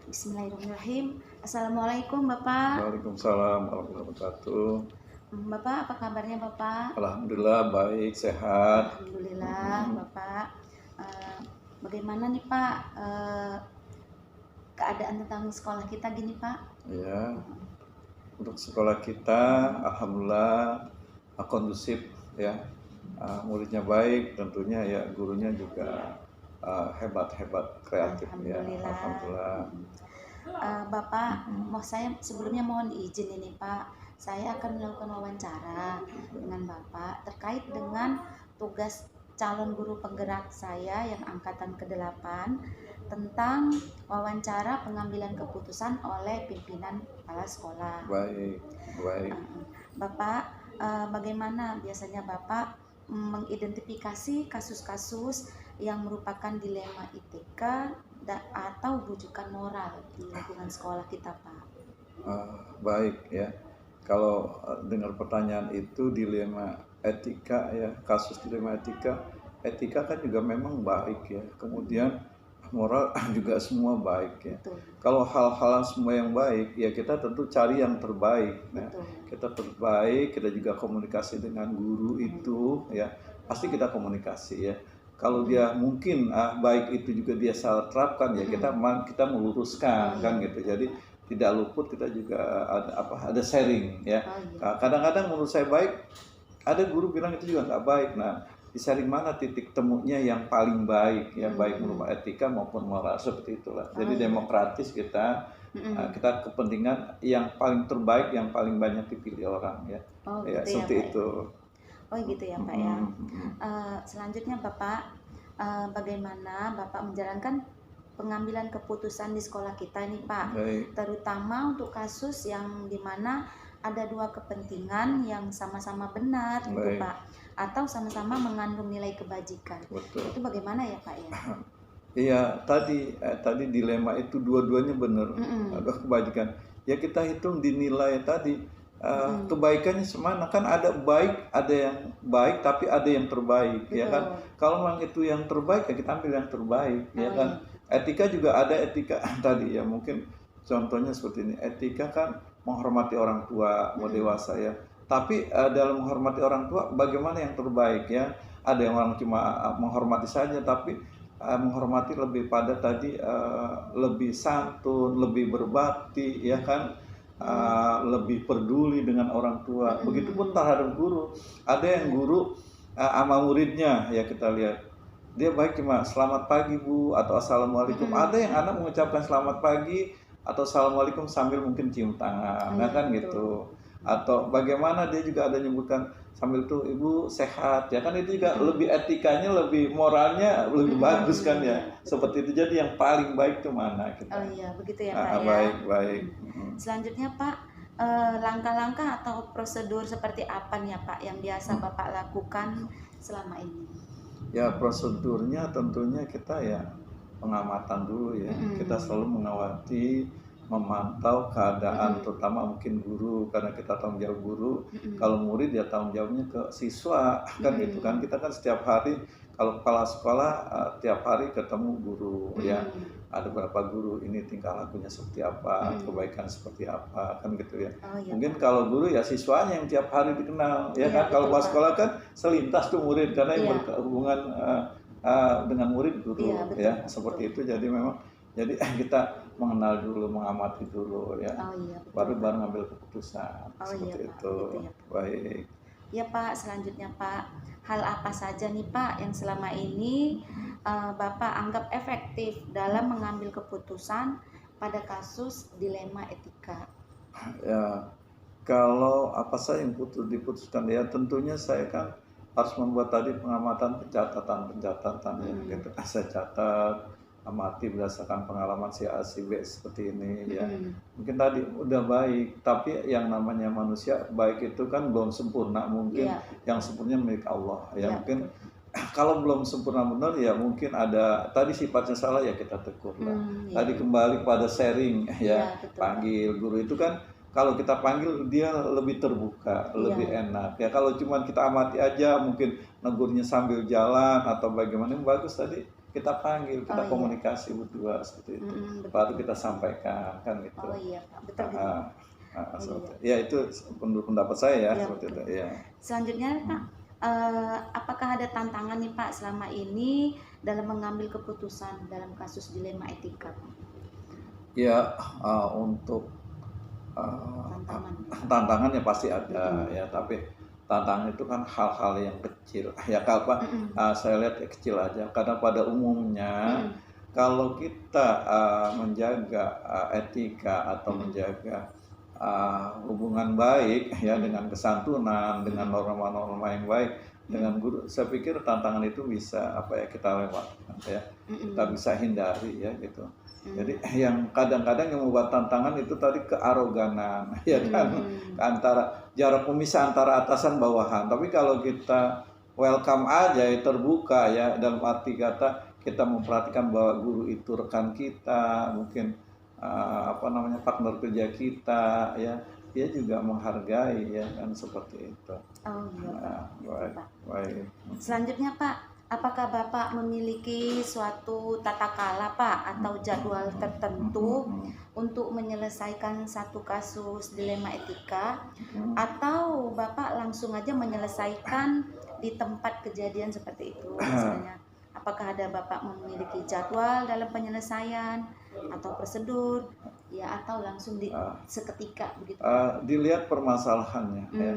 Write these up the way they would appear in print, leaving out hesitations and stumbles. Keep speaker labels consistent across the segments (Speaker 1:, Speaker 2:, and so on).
Speaker 1: Bismillahirrahmanirrahim. Assalamualaikum Bapak.
Speaker 2: Waalaikumsalam warahmatullahi wabarakatuh.
Speaker 1: Bapak, apa kabarnya Bapak?
Speaker 2: Alhamdulillah baik, sehat.
Speaker 1: Alhamdulillah Bapak. Bagaimana nih Pak keadaan tentang sekolah kita gini Pak?
Speaker 2: Ya, untuk sekolah kita alhamdulillah kondusif ya. Muridnya baik, tentunya ya gurunya juga hebat-hebat kreatif ya. Alhamdulillah.
Speaker 1: Bapak, saya sebelumnya mohon izin ini Pak, saya akan melakukan wawancara dengan Bapak terkait dengan tugas calon guru penggerak saya yang angkatan ke-8 tentang wawancara pengambilan keputusan oleh pimpinan kepala sekolah.
Speaker 2: Baik.
Speaker 1: Bapak, bagaimana biasanya Bapak mengidentifikasi kasus-kasus yang merupakan dilema etika atau rujukan moral di lingkungan sekolah kita, Pak?
Speaker 2: Baik ya. Kalau dengar pertanyaan itu dilema etika ya, kasus dilema etika kan juga memang baik ya. Kemudian moral juga semua baik ya.
Speaker 1: Betul.
Speaker 2: Kalau hal-hal semua yang baik ya kita tentu cari yang terbaik. Nah, kita terbaik, kita juga komunikasi dengan guru itu ya, pasti kita komunikasi ya. Kalau dia mungkin baik itu juga dia salah terapkan ya kita meluruskan kan gitu. Jadi tidak luput, kita juga ada sharing ya. Kadang-kadang menurut saya baik, ada guru bilang itu juga nggak baik. Nah, di sharing mana titik temunya yang paling baik ya, baik berupa etika maupun moral, seperti itulah. Jadi demokratis kita kepentingan yang paling terbaik, yang paling banyak dipilih orang ya. Ya
Speaker 1: Gitu
Speaker 2: seperti
Speaker 1: ya, Pak,
Speaker 2: itu.
Speaker 1: Oh gitu ya Pak ya. Selanjutnya Bapak, bagaimana Bapak menjalankan pengambilan keputusan di sekolah kita nih Pak?
Speaker 2: Baik.
Speaker 1: Terutama untuk kasus yang dimana ada dua kepentingan yang sama-sama benar gitu Pak, atau sama-sama mengandung nilai kebajikan.
Speaker 2: Betul.
Speaker 1: Itu bagaimana ya Pak ya?
Speaker 2: Iya, tadi dilema itu dua-duanya benar. Ada kebajikan. Ya kita hitung dinilai tadi. Kebaikannya semana, kan ada baik, ada yang baik tapi ada yang terbaik. Betul. Ya kan, kalau memang itu yang terbaik ya kita ambil yang terbaik. Ya kan, etika juga ada etika tadi ya, mungkin contohnya seperti ini, etika kan menghormati orang tua, mau dewasa ya, tapi dalam menghormati orang tua bagaimana yang terbaik ya. Ada yang orang cuma menghormati saja, tapi menghormati lebih pada tadi lebih santun, lebih berbakti ya kan. Lebih peduli dengan orang tua. Begitupun terhadap guru. Ada yang guru sama muridnya ya, kita lihat dia baik cuma selamat pagi Bu atau assalamualaikum. Ada yang anak mengucapkan selamat pagi atau assalamualaikum sambil mungkin cium tangan, kan gitu. Atau bagaimana dia juga ada nyebutkan sambil itu Ibu sehat ya kan, itu juga lebih etikanya, lebih moralnya lebih bagus kan ya, seperti itu. Jadi yang paling baik itu mana kita.
Speaker 1: Oh iya begitu ya Pak ya.
Speaker 2: Baik.
Speaker 1: Selanjutnya Pak, langkah-langkah atau prosedur seperti apa nih ya Pak yang biasa Bapak lakukan selama ini?
Speaker 2: Ya prosedurnya tentunya kita ya pengamatan dulu ya. Kita selalu mengawati, memantau keadaan, terutama mungkin guru, karena kita tanggung jawab guru. Kalau murid ya tanggung jawabnya ke siswa kan gitu kan. Kita kan setiap hari, kalau kepala sekolah tiap hari ketemu guru ya. Ada berapa guru, ini tingkah lakunya seperti apa, kebaikan seperti apa kan gitu ya. Mungkin kalau guru ya siswanya yang tiap hari dikenal ya kan. Kalau pas sekolah kan selintas tuh murid, karena yang berhubungan dengan murid guru ya, seperti itu. Jadi memang kita mengenal dulu, mengamati dulu ya, baru ngambil keputusan seperti itu.
Speaker 1: Gitu ya,
Speaker 2: baik.
Speaker 1: Ya Pak, selanjutnya Pak, hal apa saja nih Pak yang selama ini Bapak anggap efektif dalam mengambil keputusan pada kasus dilema etika?
Speaker 2: Ya, kalau apa saja yang diputuskan ya, tentunya saya kan harus membuat tadi pengamatan, pencatatan ya, gitu. Saya catat, amati berdasarkan pengalaman si A, si B seperti ini ya. Mungkin tadi udah baik, tapi yang namanya manusia baik itu kan belum sempurna. Mungkin yang sempurna milik Allah ya. Mungkin kalau belum sempurna benar ya mungkin ada tadi sifatnya salah ya kita tegur lah. Tadi kembali pada sharing ya, panggil guru itu kan, kalau kita panggil dia lebih terbuka, lebih enak ya. Kalau cuma kita amati aja, mungkin negurnya sambil jalan atau bagaimana, yang bagus tadi kita panggil, kita
Speaker 1: Oh, iya.
Speaker 2: komunikasi berdua seperti itu.
Speaker 1: Betul.
Speaker 2: Baru kita sampaikan kan gitu.
Speaker 1: Oh iya Pak, betul gitu.
Speaker 2: Ah,
Speaker 1: Oh,
Speaker 2: seperti,
Speaker 1: iya.
Speaker 2: ya itu menurut pendapat saya ya,
Speaker 1: Iya,
Speaker 2: seperti
Speaker 1: betul.
Speaker 2: itu. Ya.
Speaker 1: Selanjutnya Pak, apakah ada tantangan nih Pak selama ini dalam mengambil keputusan dalam kasus dilema etika, Pak?
Speaker 2: Ya, untuk uh,
Speaker 1: Tantangan.
Speaker 2: tantangannya pasti ada ya, tapi tantangan itu kan hal-hal yang kecil ya, kalau Pak, saya lihat ya kecil aja, karena pada umumnya kalau kita menjaga etika atau menjaga hubungan baik ya, dengan kesantunan, dengan norma-norma yang baik dengan guru, saya pikir tantangan itu bisa apa ya, kita lewatkan ya, kita bisa hindari ya gitu. Jadi yang kadang-kadang yang membuat tantangan itu tadi kearoganan ya kan, antara jarak pemisah antara atasan bawahan. Tapi kalau kita welcome aja ya, terbuka ya, dalam arti kata kita memperhatikan bahwa guru itu rekan kita, mungkin partner kerja kita ya, dia juga menghargai ya kan, seperti itu.
Speaker 1: Oh iya Pak.
Speaker 2: Baik,
Speaker 1: Pak.
Speaker 2: baik.
Speaker 1: Selanjutnya Pak, apakah Bapak memiliki suatu tata kala Pak atau jadwal tertentu untuk menyelesaikan satu kasus dilema etika, atau Bapak langsung aja menyelesaikan di tempat kejadian seperti itu misalnya? Apakah ada Bapak memiliki jadwal dalam penyelesaian atau prosedur ya, atau langsung seketika begitu?
Speaker 2: Dilihat permasalahannya ya.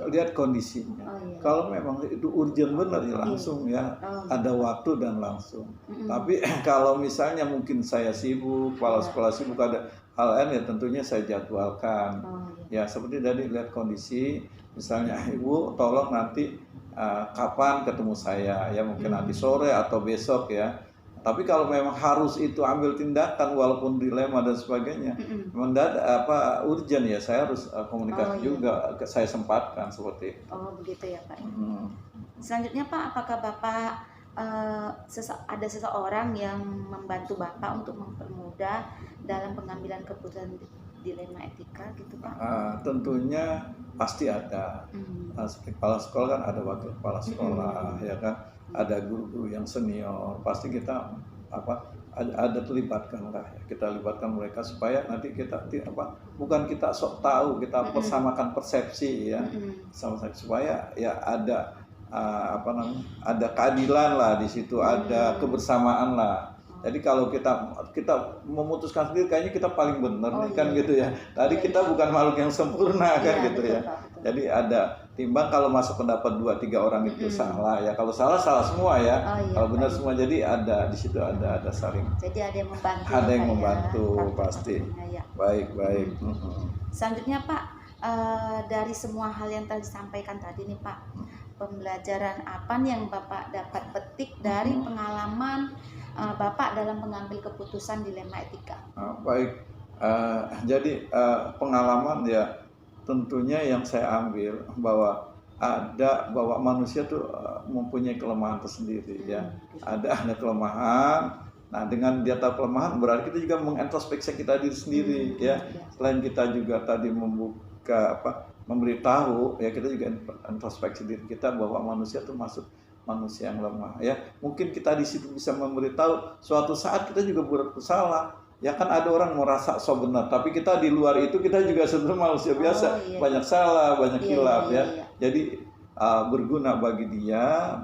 Speaker 2: Lihat kondisinya. Kalau memang itu urgent benar ya langsung ya, ada waktu dan langsung. Tapi kalau misalnya mungkin saya sibuk, kepala sekolah sibuk, ada hal lain ya, tentunya saya jadwalkan. Ya seperti tadi, lihat kondisi, misalnya Ibu tolong nanti kapan ketemu saya ya, mungkin nanti sore atau besok ya. Tapi kalau memang harus itu ambil tindakan walaupun dilema dan sebagainya, urgent ya, saya harus komunikasi juga, saya sempatkan seperti itu.
Speaker 1: Oh begitu ya Pak. Selanjutnya Pak, apakah Bapak ada seseorang yang membantu Bapak untuk mempermudah dalam pengambilan keputusan dilema etika gitu Pak?
Speaker 2: Tentunya pasti ada. Kepala sekolah kan ada wakil kepala sekolah ya kan, ada guru-guru yang senior, pasti kita ada terlibatkan lah ya. Kita libatkan mereka supaya nanti kita bukan kita sok tahu, kita persamakan persepsi ya, supaya ya ada ada keadilan lah di situ, ada kebersamaan lah. Jadi kalau kita memutuskan sendiri, kayaknya kita paling benar kan gitu ya. Tadi kita bukan makhluk yang sempurna kan gitu ya. Jadi ada timbang kalau masuk pendapat 2-3 orang itu salah ya. Kalau salah semua ya. Kalau benar semua, jadi ada di situ ada saling.
Speaker 1: Jadi ada yang membantu.
Speaker 2: Ada yang membantu pasti. Baik.
Speaker 1: Selanjutnya Pak, dari semua hal yang tadi disampaikan tadi nih Pak, pembelajaran apa nih yang Bapak dapat petik dari pengalaman Bapak dalam mengambil keputusan dilema etika?
Speaker 2: Baik, jadi pengalaman ya, tentunya yang saya ambil bahwa manusia tuh mempunyai kelemahan tersendiri ya. Ada kelemahan. Nah, dengan dia tahu kelemahan, berarti kita juga mengintrospeksi kita diri sendiri ya. Selain kita juga tadi memberitahu ya, kita juga introspeksi diri kita bahwa manusia tuh manusia yang lemah ya. Mungkin kita di situ bisa memberitahu suatu saat kita juga bersalah ya kan. Ada orang merasa so benar, tapi kita di luar itu kita juga sebenarnya manusia biasa, banyak salah, banyak hilaf ya. Jadi berguna bagi dia,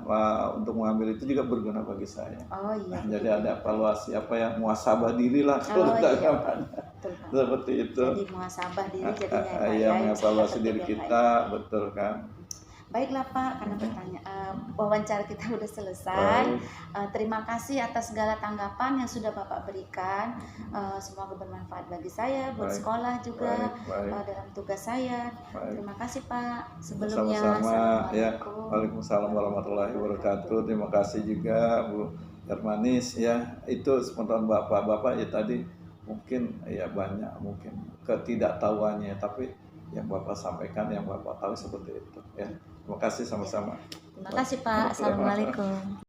Speaker 2: untuk mengambil itu juga berguna bagi saya. Jadi ada evaluasi muhasabah diri lah kalau seperti itu.
Speaker 1: Jadi muhasabah diri jadinya
Speaker 2: ya, mengevaluasi diri kita, betul kan.
Speaker 1: Baiklah Pak, karena wawancara kita sudah selesai. Terima kasih atas segala tanggapan yang sudah Bapak berikan. Semoga bermanfaat bagi saya, buat sekolah juga, dalam tugas saya. Terima kasih Pak. Sebelumnya,
Speaker 2: sama-sama ya. Waalaikumsalam warahmatullahi wabarakatuh. Terima kasih juga Bu Hermanis ya. Itu spontan Bapak ya tadi, mungkin ya banyak mungkin ketidaktahuannya, tapi yang Bapak sampaikan, yang Bapak tahu seperti itu ya. Terima kasih sama-sama.
Speaker 1: Terima kasih Pak. Assalamualaikum.